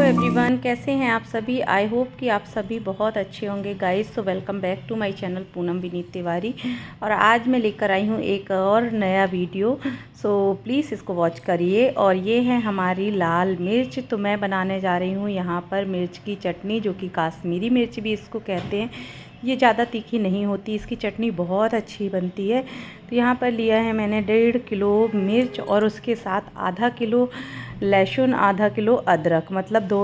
Everyone, कैसे हैं आप सभी। आई होप कि आप सभी बहुत अच्छे होंगे guys. So welcome back to my channel Poonam Vineet Tiwari. और आज मैं लेकर आई हूँ एक और नया वीडियो। सो प्लीज़ इसको वॉच करिए। और ये है हमारी लाल मिर्च। तो मैं बनाने जा रही हूँ यहाँ पर मिर्च की चटनी, जो कि काश्मीरी मिर्च भी इसको कहते हैं। ये ज़्यादा तीखी नहीं होती, इसकी चटनी बहुत अच्छी बनती है। तो यहाँ पर लिया है मैंने 1.5 किलो मिर्च और उसके साथ आधा किलो लहसुन, आधा किलो अदरक। मतलब दो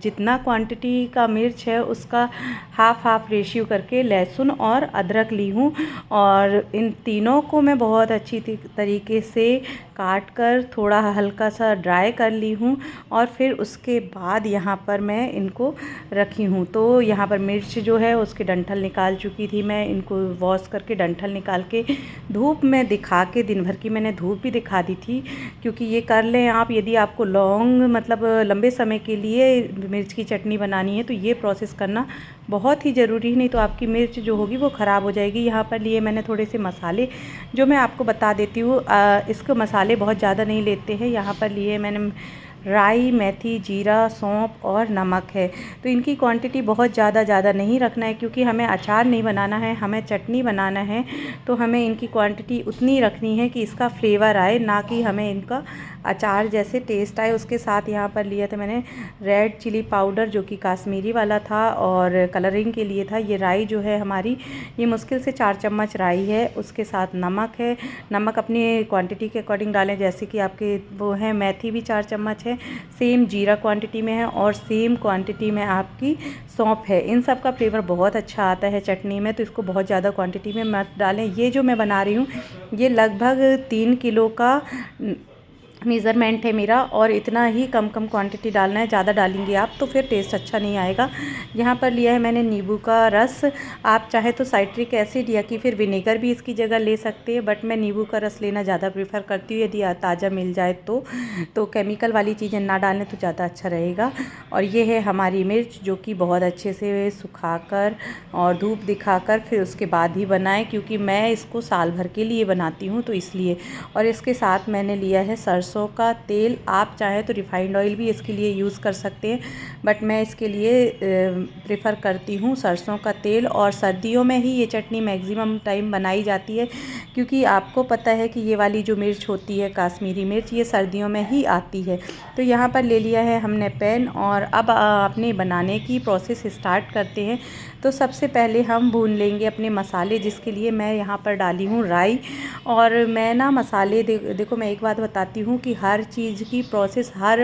जितना क्वांटिटी का मिर्च है उसका हाफ रेशियो करके लहसुन और अदरक ली हूँ। और इन तीनों को मैं बहुत अच्छी तरीके से काट कर थोड़ा हल्का सा ड्राई कर ली हूँ। और फिर उसके बाद यहाँ पर मैं इनको रखी हूँ। तो यहाँ पर मिर्च जो है उसके डंठल निकाल चुकी थी मैं। इनको वॉश करके डंठल निकाल के धूप में दिखा के, दिन भर की मैंने धूप भी दिखा दी थी। क्योंकि ये कर लें आप, यदि आपको मतलब लंबे समय के लिए मिर्च की चटनी बनानी है तो ये प्रोसेस करना बहुत ही ज़रूरी है, नहीं तो आपकी मिर्च जो होगी वो ख़राब हो जाएगी। यहाँ पर लिए मैंने थोड़े से मसाले, जो मैं आपको बता देती हूँ। इसको मसाले बहुत ज़्यादा नहीं लेते हैं। यहाँ पर लिए मैंने राई, मेथी, जीरा, सौंफ और नमक है। तो इनकी क्वांटिटी बहुत ज़्यादा नहीं रखना है, क्योंकि हमें अचार नहीं बनाना है, हमें चटनी बनाना है। तो हमें इनकी क्वांटिटी उतनी रखनी है कि इसका फ्लेवर आए, ना कि हमें इनका अचार जैसे टेस्ट आए। उसके साथ यहाँ पर लिया था मैंने रेड चिली पाउडर, जो कि काश्मीरी वाला था और कलरिंग के लिए था। ये राई जो है हमारी, ये मुश्किल से 4 चम्मच राई है। उसके साथ नमक है। नमक अपनी क्वांटिटी के अकॉर्डिंग डालें, जैसे कि आपके वो है। मेथी भी 4 चम्मच है। सेम जीरा क्वांटिटी में है और सेम क्वांटिटी में आपकी सौंफ है। इन सब का फ्लेवर बहुत अच्छा आता है चटनी में, तो इसको बहुत ज़्यादा क्वांटिटी में मत डालें। ये जो मैं बना रही हूँ ये लगभग 3 किलो का मेज़रमेंट है मेरा, और इतना ही कम क्वांटिटी डालना है। ज़्यादा डालेंगे आप तो फिर टेस्ट अच्छा नहीं आएगा। यहाँ पर लिया है मैंने नींबू का रस। आप चाहे तो साइट्रिक एसिड या कि फिर विनेगर भी इसकी जगह ले सकते हैं, बट मैं नींबू का रस लेना ज़्यादा प्रेफर करती हूँ, यदि ताज़ा मिल जाए तो केमिकल वाली चीज़ें ना डालें तो ज़्यादा अच्छा रहेगा। और ये है हमारी मिर्च, जो कि बहुत अच्छे से सुखाकर और धूप दिखाकर फिर उसके बाद ही बनाएं, क्योंकि मैं इसको साल भर के लिए बनाती हूँ तो इसलिए। और इसके साथ मैंने लिया है सरसों का तेल। आप चाहें तो रिफाइंड ऑयल भी इसके लिए यूज़ कर सकते हैं, बट मैं इसके लिए प्रेफर करती हूँ सरसों का तेल। और सर्दियों में ही ये चटनी मैक्सिमम टाइम बनाई जाती है, क्योंकि आपको पता है कि ये वाली जो मिर्च होती है काश्मीरी मिर्च, ये सर्दियों में ही आती है। तो यहाँ पर ले लिया है हमने पैन, और अब अपने बनाने की प्रोसेस स्टार्ट करते हैं। तो सबसे पहले हम भून लेंगे अपने मसाले, जिसके लिए मैं यहाँ पर डाली हूँ राई। और मैं ना मसाले देखो, मैं एक बात बताती हूँ कि हर चीज़ की प्रोसेस, हर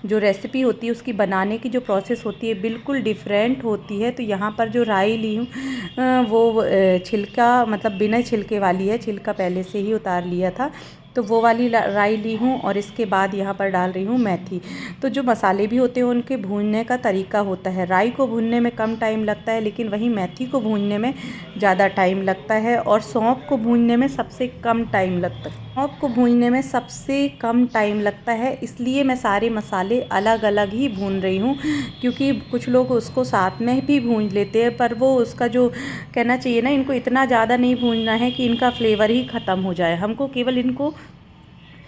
जो रेसिपी होती है उसकी बनाने की जो प्रोसेस होती है बिल्कुल डिफरेंट होती है। तो यहाँ पर जो राई ली हूँ वो छिलका, मतलब बिना छिलके वाली है। छिलका पहले से ही उतार लिया था, तो वो वाली राई ली हूँ। और इसके बाद यहाँ पर डाल रही हूँ मेथी। तो जो मसाले भी होते हैं उनके भूनने का तरीका होता है। राई को भूनने में कम टाइम लगता है, लेकिन वहीं मेथी को भूनने में ज़्यादा टाइम लगता है। और सौंफ को भूनने में सबसे कम टाइम लगता है। सौंफ को भूनने में सबसे कम टाइम लगता है, इसलिए मैं सारे मसाले अलग अलग ही भून रही हूँ। क्योंकि कुछ लोग उसको साथ में भी भून लेते हैं, पर वो उसका जो कहना चाहिए ना, इनको इतना ज़्यादा नहीं भूनना है कि इनका फ्लेवर ही ख़त्म हो जाए। हमको केवल इनको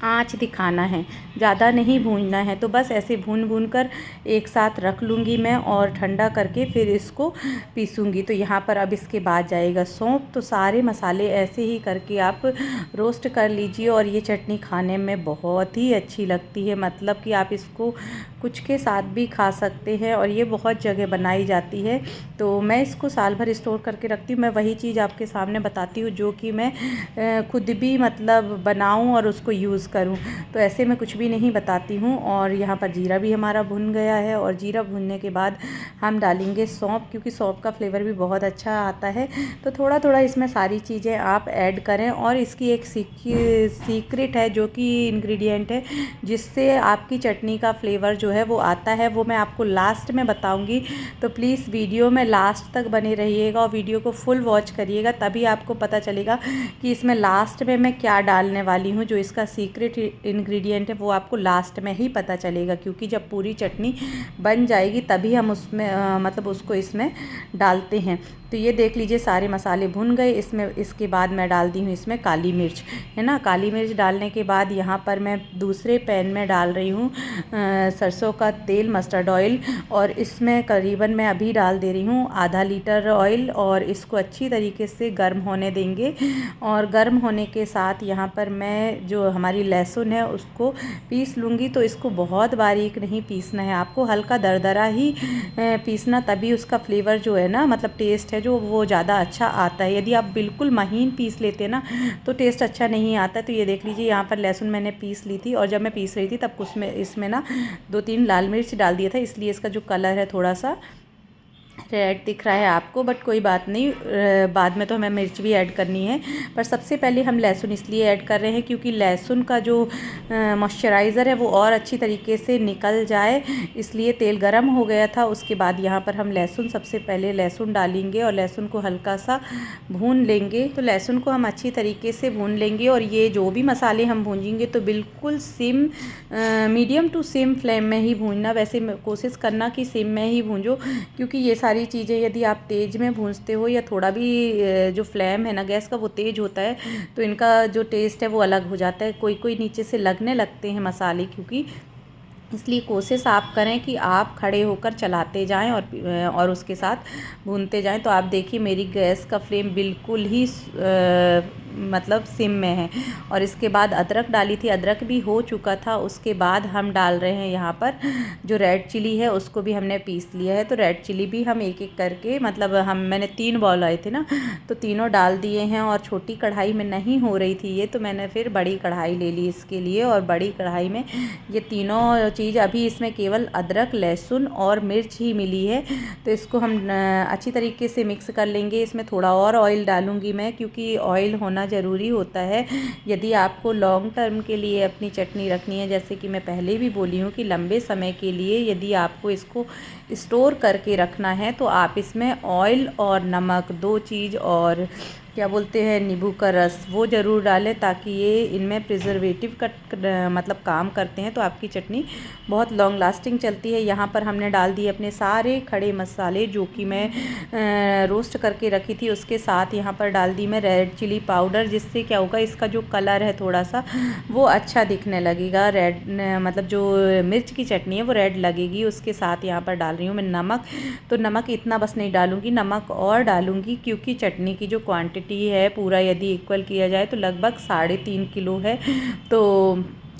आँच दिखाना है, ज़्यादा नहीं भूनना है। तो बस ऐसे भून कर एक साथ रख लूँगी मैं, और ठंडा करके फिर इसको पीसूँगी। तो यहाँ पर अब इसके बाद जाएगा सौंफ। तो सारे मसाले ऐसे ही करके आप रोस्ट कर लीजिए, और ये चटनी खाने में बहुत ही अच्छी लगती है। मतलब कि आप इसको कुछ के साथ भी खा सकते हैं, और ये बहुत जगह बनाई जाती है। तो मैं इसको साल भर स्टोर करके रखती हूँ। मैं वही चीज़ आपके सामने बताती हूँ जो कि मैं खुद भी मतलब बनाऊँ और उसको यूज़ करूँ। तो ऐसे मैं कुछ भी नहीं बताती हूँ। और यहाँ पर जीरा भी हमारा भुन गया है, और जीरा भुनने के बाद हम डालेंगे सौंफ, क्योंकि सौंफ का फ्लेवर भी बहुत अच्छा आता है। तो थोड़ा थोड़ा इसमें सारी चीज़ें आप ऐड करें। और इसकी एक सीक्रेट है, जो कि इंग्रेडिएंट है, जिससे आपकी चटनी का फ्लेवर जो है वो आता है, वो मैं आपको लास्ट में बताऊँगी। तो प्लीज़ वीडियो में लास्ट तक बने रहिएगा और वीडियो को फुल वॉच करिएगा, तभी आपको पता चलेगा कि इसमें लास्ट में मैं क्या डालने वाली हूँ। जो इसका सीक्रेट इंग्रेडिएंट है वो आपको लास्ट में ही पता चलेगा, क्योंकि जब पूरी चटनी बन जाएगी तभी हम उसमें मतलब उसको इसमें डालते हैं। तो ये देख लीजिए सारे मसाले भुन गए। इसके बाद मैं डाल दी हूँ इसमें काली मिर्च, है ना। काली मिर्च डालने के बाद यहाँ पर मैं दूसरे पैन में डाल रही हूँ सरसों का तेल, मस्टर्ड ऑयल, और इसमें करीबन मैं अभी डाल दे रही हूँ आधा लीटर ऑयल, और इसको अच्छी तरीके से गर्म होने देंगे। और गर्म होने के साथ यहाँ पर मैं जो हमारी लहसुन है उसको पीस लूँगी। तो इसको बहुत बारीक नहीं पीसना है, आपको हल्का दरदरा ही पीसना, तभी उसका फ्लेवर जो है ना, मतलब टेस्ट है जो वो ज़्यादा अच्छा आता है। यदि आप बिल्कुल महीन पीस लेते हैं ना तो टेस्ट अच्छा नहीं आता। तो ये देख लीजिए यहाँ पर लहसुन मैंने पीस ली थी, और जब मैं पीस रही थी तब इसमें ना 2-3 लाल मिर्च डाल दिया था, इसलिए इसका जो कलर है थोड़ा सा रेड दिख रहा है आपको, बट कोई बात नहीं, बाद में तो हमें मिर्च भी ऐड करनी है। पर सबसे पहले हम लहसुन इसलिए ऐड कर रहे हैं क्योंकि लहसुन का जो मॉइस्चराइज़र है वो और अच्छी तरीके से निकल जाए, इसलिए तेल गरम हो गया था। उसके बाद यहाँ पर हम सबसे पहले लहसुन डालेंगे और लहसुन को हल्का सा भून लेंगे। तो लहसुन को हम अच्छी तरीके से भून लेंगे, और ये जो भी मसाले हम भूनेंगे तो बिल्कुल मीडियम टू सिम फ्लेम में ही भूनना। वैसे कोशिश करना कि सिम में ही भूंजो, क्योंकि ये सारी चीज़ें यदि आप तेज़ में भूनते हो या थोड़ा भी जो फ्लेम है ना गैस का वो तेज़ होता है तो इनका जो टेस्ट है वो अलग हो जाता है। कोई कोई नीचे से लगने लगते हैं मसाले, क्योंकि इसलिए कोशिश आप करें कि आप खड़े होकर चलाते जाएं और उसके साथ भूनते जाएं। तो आप देखिए मेरी गैस का फ्लेम बिल्कुल ही मतलब सिम में है। और इसके बाद अदरक डाली थी, अदरक भी हो चुका था। उसके बाद हम डाल रहे हैं यहाँ पर जो रेड चिली है उसको भी हमने पीस लिया है। तो रेड चिली भी हम एक एक करके, मतलब मैंने 3 बॉल आए थे ना, तो तीनों डाल दिए हैं। और छोटी कढ़ाई में नहीं हो रही थी ये, तो मैंने फिर बड़ी कढ़ाई ले ली इसके लिए, और बड़ी कढ़ाई में ये तीनों चीज़, अभी इसमें केवल अदरक, लहसुन और मिर्च ही मिली है। तो इसको हम अच्छी तरीके से मिक्स कर लेंगे। इसमें थोड़ा और ऑयल डालूंगी मैं, क्योंकि ऑयल होना ज़रूरी होता है यदि आपको लॉन्ग टर्म के लिए अपनी चटनी रखनी है। जैसे कि मैं पहले भी बोली हूँ कि लंबे समय के लिए यदि आपको इसको स्टोर करके रखना है तो आप इसमें ऑयल और नमक, 2 चीज़, और क्या बोलते हैं नींबू का रस, वो ज़रूर डालें, ताकि ये इनमें प्रिजर्वेटिव का मतलब काम करते हैं। तो आपकी चटनी बहुत लॉन्ग लास्टिंग चलती है। यहाँ पर हमने डाल दिए अपने सारे खड़े मसाले जो कि मैं रोस्ट करके रखी थी। उसके साथ यहाँ पर डाल दी मैं रेड चिली पाउडर, जिससे क्या होगा, इसका जो कलर है थोड़ा सा वो अच्छा दिखने लगेगा। रेड मतलब जो मिर्च की चटनी है वो रेड लगेगी। उसके साथ यहाँ पर डाल रही हूँ मैं नमक। तो नमक इतना बस नहीं डालूँगी, नमक और डालूँगी, क्योंकि चटनी की जो क्वांटिटी है पूरा यदि इक्वल किया जाए तो लगभग 3.5 किलो है। तो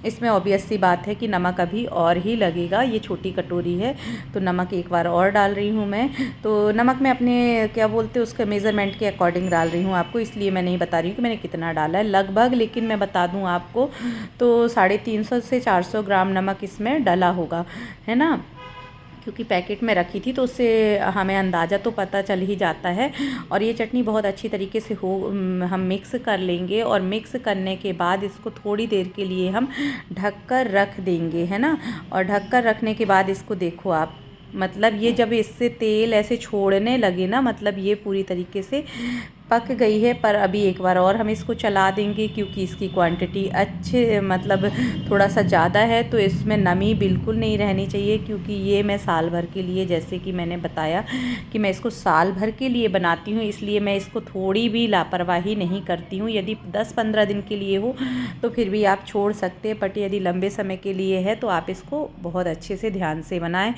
इसमें ऑब्वियस सी बात है कि नमक अभी और ही लगेगा। ये छोटी कटोरी है तो नमक एक बार और डाल रही हूँ मैं। तो नमक मैं अपने क्या बोलते हैं उसके मेज़रमेंट के अकॉर्डिंग डाल रही हूँ आपको, इसलिए मैं नहीं बता रही हूँ कि मैंने कितना डाला है लगभग, लेकिन मैं बता दूँ आपको तो 350 से 400 ग्राम नमक इसमें डला होगा, है ना। क्योंकि पैकेट में रखी थी तो उससे हमें अंदाज़ा तो पता चल ही जाता है। और ये चटनी बहुत अच्छी तरीके से हम मिक्स कर लेंगे, और मिक्स करने के बाद इसको थोड़ी देर के लिए हम ढककर रख देंगे, है ना। और ढककर रखने के बाद इसको देखो आप, मतलब ये जब इससे तेल ऐसे छोड़ने लगे ना, मतलब ये पूरी तरीके से पक गई है। पर अभी एक बार और हम इसको चला देंगे, क्योंकि इसकी क्वांटिटी अच्छे मतलब थोड़ा सा ज़्यादा है, तो इसमें नमी बिल्कुल नहीं रहनी चाहिए। क्योंकि ये मैं साल भर के लिए, जैसे कि मैंने बताया कि मैं इसको साल भर के लिए बनाती हूँ, इसलिए मैं इसको थोड़ी भी लापरवाही नहीं करती हूँ। यदि 10-15 दिन के लिए हो तो फिर भी आप छोड़ सकते हैं, बट यदि लंबे समय के लिए है तो आप इसको बहुत अच्छे से ध्यान से बनाएं।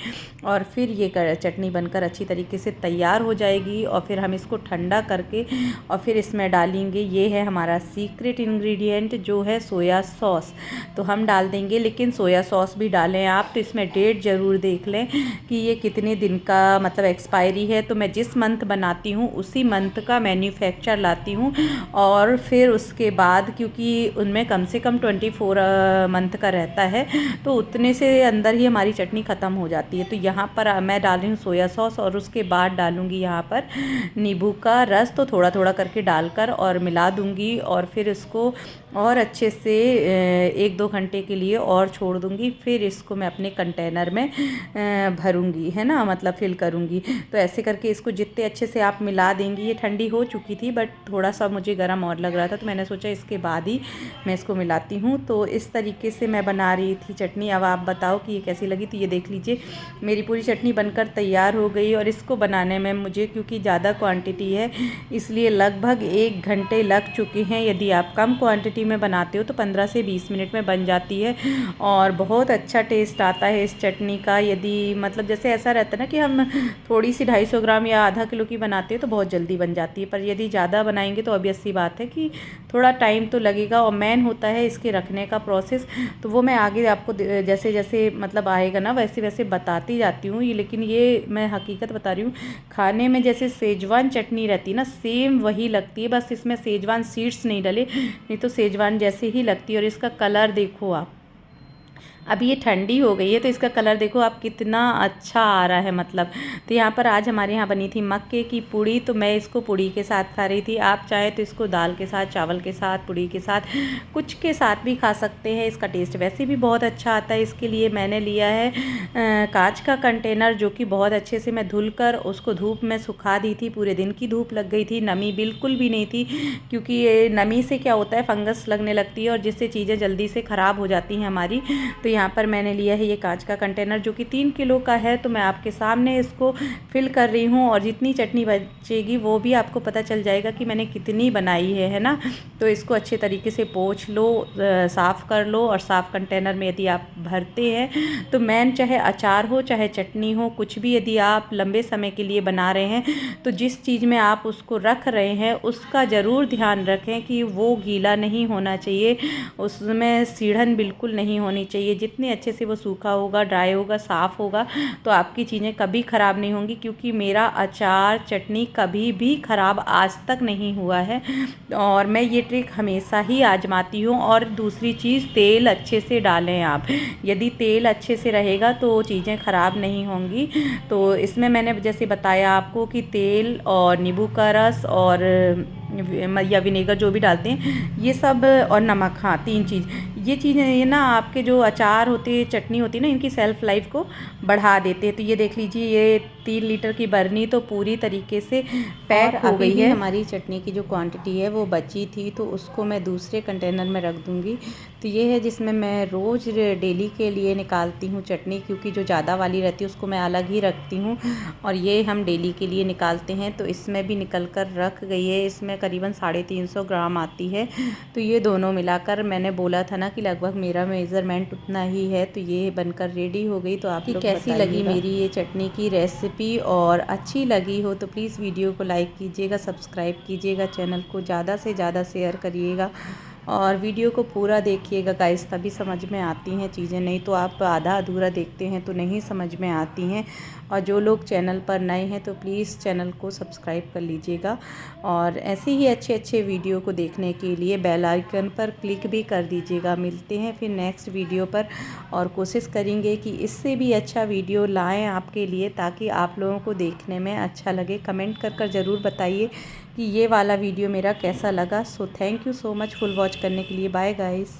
और फिर ये चटनी बनकर अच्छी तरीके से तैयार हो जाएगी, और फिर हम इसको ठंडा करके और फिर इसमें डालेंगे, ये है हमारा सीक्रेट इंग्रेडिएंट जो है सोया सॉस। तो हम डाल देंगे, लेकिन सोया सॉस भी डालें आप तो इसमें डेट ज़रूर देख लें कि ये कितने दिन का मतलब एक्सपायरी है। तो मैं जिस मंथ बनाती हूँ उसी मंथ का मैन्युफैक्चर लाती हूँ, और फिर उसके बाद क्योंकि उनमें कम से कम 24 मंथ का रहता है, तो उतने से अंदर ही हमारी चटनी ख़त्म हो जाती है। तो यहाँ पर मैं डाल रही हूँ सोया सॉस, और उसके बाद डालूँगी यहाँ पर नींबू का रस। तो थोड़ा थोड़ा करके डालकर और मिला दूँगी, और फिर उसको और अच्छे से 1-2 घंटे के लिए और छोड़ दूँगी। फिर इसको मैं अपने कंटेनर में भरूँगी, है ना, मतलब फिल करूँगी। तो ऐसे करके इसको जितने अच्छे से आप मिला देंगी, ये ठंडी हो चुकी थी बट थोड़ा सा मुझे गर्म और लग रहा था, तो मैंने सोचा इसके बाद ही मैं इसको मिलाती हूँ। तो इस तरीके से मैं बना रही थी चटनी। अब आप बताओ कि ये कैसी लगी। तो ये देख लीजिए मेरी पूरी चटनी बनकर तैयार हो गई, और इसको बनाने में मुझे, क्योंकि ज़्यादा क्वांटिटी है, इसलिए लगभग 1 घंटे लग चुके हैं। यदि आप कम क्वांटिटी में बनाते हो तो 15 से 20 मिनट में बन जाती है, और बहुत अच्छा टेस्ट आता है इस चटनी का। यदि मतलब जैसे ऐसा रहता है ना कि हम थोड़ी सी 250 ग्राम या आधा किलो की बनाते हो तो बहुत जल्दी बन जाती है, पर यदि ज़्यादा बनाएंगे तो ऑब्वियस सी बात है कि थोड़ा टाइम तो लगेगा, और मेन होता है इसके रखने का प्रोसेस। तो वो मैं आगे आपको जैसे जैसे मतलब आएगा ना वैसे वैसे बताती जाती हूँ। ये लेकिन ये मैं हकीकत बता रही हूँ, खाने में जैसे सेजवान चटनी रहती है ना, सेम वही लगती है, बस इसमें सेजवान सीड्स नहीं डले, नहीं तो सेजवान जैसे ही लगती है। और इसका कलर देखो आप, अभी ये ठंडी हो गई है तो इसका कलर देखो आप कितना अच्छा आ रहा है, मतलब। तो यहाँ पर आज हमारे यहाँ बनी थी मक्के की पूड़ी, तो मैं इसको पूड़ी के साथ खा रही थी। आप चाहे तो इसको दाल के साथ, चावल के साथ, पूड़ी के साथ, कुछ के साथ भी खा सकते हैं। इसका टेस्ट वैसे भी बहुत अच्छा आता है। इसके लिए मैंने लिया है कांच का कंटेनर, जो कि बहुत अच्छे से मैं धुलकर उसको धूप में सुखा दी थी। पूरे दिन की धूप लग गई थी, नमी बिल्कुल भी नहीं थी, क्योंकि ये नमी से क्या होता है, फंगस लगने लगती है और जिससे चीज़ें जल्दी से ख़राब हो जाती हैं हमारी। तो यहाँ पर मैंने लिया है ये कांच का कंटेनर, जो कि 3 किलो का है। तो मैं आपके सामने इसको फिल कर रही हूँ, और जितनी चटनी बचेगी वो भी आपको पता चल जाएगा कि मैंने कितनी बनाई है ना। तो इसको अच्छे तरीके से पोंछ लो, साफ़ कर लो, और साफ़ कंटेनर में यदि आप भरते हैं तो मैन चाहे अचार हो चाहे चटनी हो, कुछ भी यदि आप लंबे समय के लिए बना रहे हैं तो जिस चीज़ में आप उसको रख रहे हैं उसका ज़रूर ध्यान रखें कि वो गीला नहीं होना चाहिए, उसमें सीढ़न बिल्कुल नहीं होनी चाहिए। जितने अच्छे से वो सूखा होगा, ड्राई होगा, साफ़ होगा, तो आपकी चीज़ें कभी ख़राब नहीं होंगी। क्योंकि मेरा अचार चटनी कभी भी ख़राब आज तक नहीं हुआ है, और मैं ये ट्रिक हमेशा ही आजमाती हूँ। और दूसरी चीज़, तेल अच्छे से डालें आप। यदि तेल अच्छे से रहेगा तो चीज़ें ख़राब नहीं होंगी। तो इसमें मैंने जैसे बताया आपको कि तेल और नींबू का रस और या विनेगर जो भी डालते हैं ये सब, और नमक, हाँ 3 चीज़। ये चीज़ें ये ना आपके जो अचार होते हैं, चटनी होती है ना, इनकी सेल्फ़ लाइफ को बढ़ा देते हैं। तो ये देख लीजिए, ये 3 लीटर की बरनी तो पूरी तरीके से पैक हो गई है। हमारी चटनी की जो क्वांटिटी है वो बची थी, तो उसको मैं दूसरे कंटेनर में रख दूँगी। तो ये है जिसमें मैं रोज़ डेली के लिए निकालती हूँ चटनी, क्योंकि जो ज़्यादा वाली रहती है उसको मैं अलग ही रखती हूँ, और ये हम डेली के लिए निकालते हैं। तो इसमें भी निकल कर रख गई है। इसमें करीबन 350 ग्राम आती है। तो ये दोनों मिलाकर मैंने बोला था ना कि लगभग मेरा मेज़रमेंट उतना ही है। तो ये बनकर रेडी हो गई। तो आप लोग कैसी लगी मेरी ये चटनी की रेसिपी, और अच्छी लगी हो तो प्लीज़ वीडियो को लाइक कीजिएगा, सब्सक्राइब कीजिएगा, चैनल को ज़्यादा से ज़्यादा शेयर करिएगा, और वीडियो को पूरा देखिएगा गाइस, तभी समझ में आती हैं चीज़ें, नहीं तो आप आधा अधूरा देखते हैं तो नहीं समझ में आती हैं। और जो लोग चैनल पर नए हैं तो प्लीज़ चैनल को सब्सक्राइब कर लीजिएगा, और ऐसे ही अच्छे अच्छे वीडियो को देखने के लिए बेल आइकन पर क्लिक भी कर दीजिएगा। मिलते हैं फिर नेक्स्ट वीडियो पर, और कोशिश करेंगे कि इससे भी अच्छा वीडियो लाएं आपके लिए, ताकि आप लोगों को देखने में अच्छा लगे। कमेंट कर ज़रूर बताइए कि ये वाला वीडियो मेरा कैसा लगा। So thank you so much full watch करने के लिए। Bye guys.